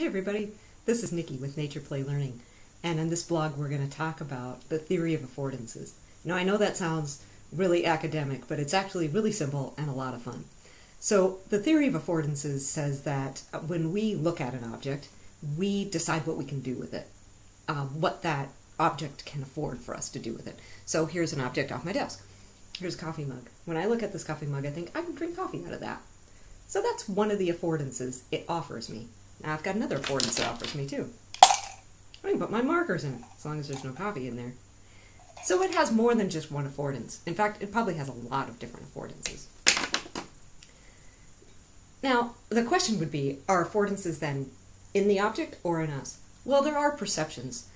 Hey everybody, this is Nikki with Nature Play Learning, and in this blog we're going to talk about the theory of affordances. Now I know that sounds really academic, but it's actually really simple and a lot of fun. So the theory of affordances says that when we look at an object, we decide what we can do with it, what that object can afford for us to do with it. So here's an object off my desk. Here's a coffee mug. When I look at this coffee mug, I think I can drink coffee out of that. So that's one of the affordances it offers me. Now I've got another affordance it offers me too. I can put my markers in it, as long as there's no coffee in there. So it has more than just one affordance. In fact, it probably has a lot of different affordances. Now, the question would be, are affordances then in the object or in us? Well, there are perceptions.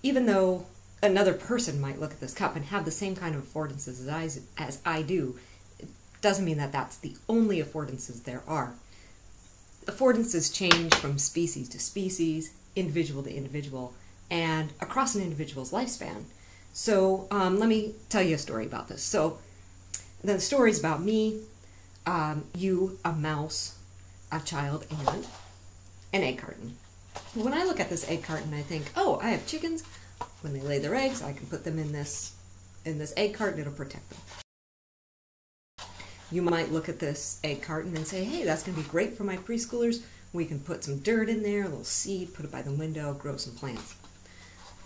Even though another person might look at this cup and have the same kind of affordances as I do, it doesn't mean that that's the only affordances there are. Affordances change from species to species, individual to individual, and across an individual's lifespan. So let me tell you a story about this. So the story is about me, you, a mouse, a child, and an egg carton. When I look at this egg carton, I think, oh, I have chickens. When they lay their eggs, I can put them in this egg carton. It'll protect them. You might look at this egg carton and say, hey, that's going to be great for my preschoolers. We can put some dirt in there, a little seed, put it by the window, grow some plants.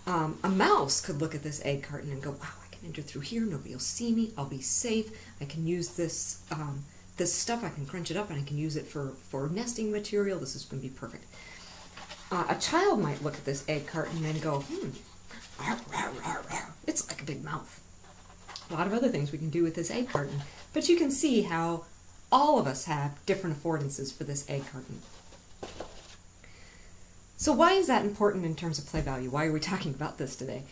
A mouse could look at this egg carton and go, wow, I can enter through here. Nobody will see me. I'll be safe. I can use this this stuff. I can crunch it up and I can use it for nesting material. This is going to be perfect. A child might look at this egg carton and go, it's like a big mouth. A lot of other things we can do with this egg carton. But you can see how all of us have different affordances for this egg carton. So why is that important in terms of play value? Why are we talking about this today?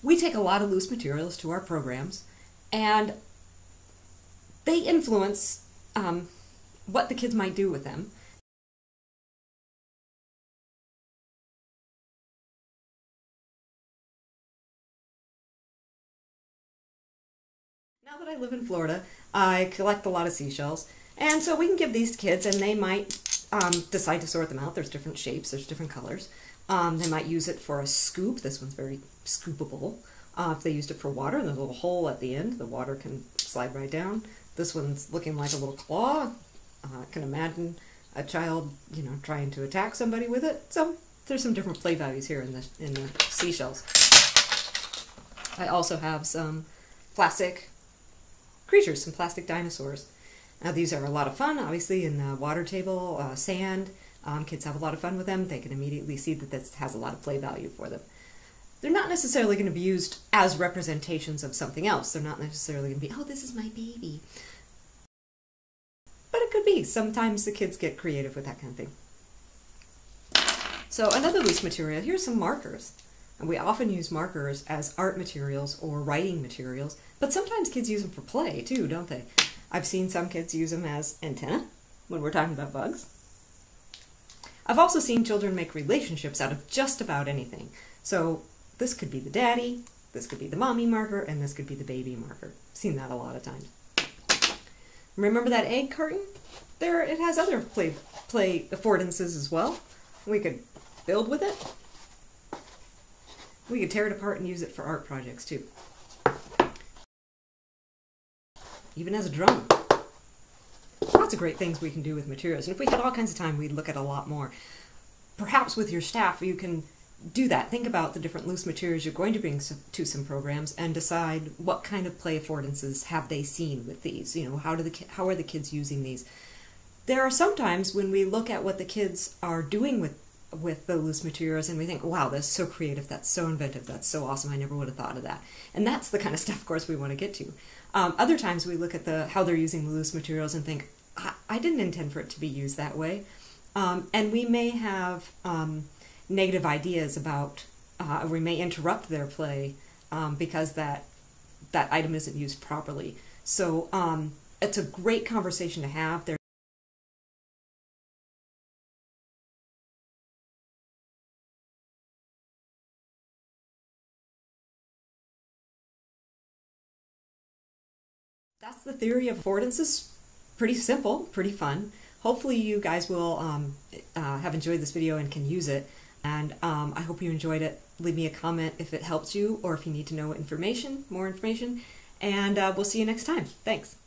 We take a lot of loose materials to our programs, and they influence what the kids might do with them. Now that I live in Florida, I collect a lot of seashells, and so we can give these to kids and they might decide to sort them out. There's different shapes, there's different colors. They might use it for a scoop. This one's very scoopable. If they used it for water, there's a little hole at the end. The water can slide right down. This one's looking like a little claw. I can imagine a child, trying to attack somebody with it. So there's some different play values here in the seashells. I also have some plastic creatures, some plastic dinosaurs. Now these are a lot of fun, obviously, in the water table, sand. Kids have a lot of fun with them. They can immediately see that this has a lot of play value for them. They're not necessarily going to be used as representations of something else. They're not necessarily going to be, oh, this is my baby. But it could be. Sometimes the kids get creative with that kind of thing. So another loose material, here's some markers. And we often use markers as art materials or writing materials, but sometimes kids use them for play too, don't they? I've seen some kids use them as antenna when we're talking about bugs. I've also seen children make relationships out of just about anything. So this could be the daddy, this could be the mommy marker, and this could be the baby marker. I've seen that a lot of times. Remember that egg carton? There, it has other play affordances as well. We could build with it. We could tear it apart and use it for art projects too. Even as a drum. Lots of great things we can do with materials. And if we had all kinds of time, we'd look at a lot more. Perhaps with your staff, you can do that. Think about the different loose materials you're going to bring to some programs and decide what kind of play affordances have they seen with these. How are the kids using these? There are some times when we look at what the kids are doing with the loose materials and we think, wow, that's so creative, that's so inventive, that's so awesome, I never would have thought of that. And that's the kind of stuff, of course, we want to get to. Other times we look at how they're using the loose materials and think, I didn't intend for it to be used that way. And we may have negative ideas about, or we may interrupt their play because that item isn't used properly. So it's a great conversation to have. That's the theory of affordances. Pretty simple, pretty fun. hopefully you guys will have enjoyed this video and can use it. And I hope you enjoyed it. Leave me a comment if it helps you or if you need to know more information. And we'll see you next time. Thanks.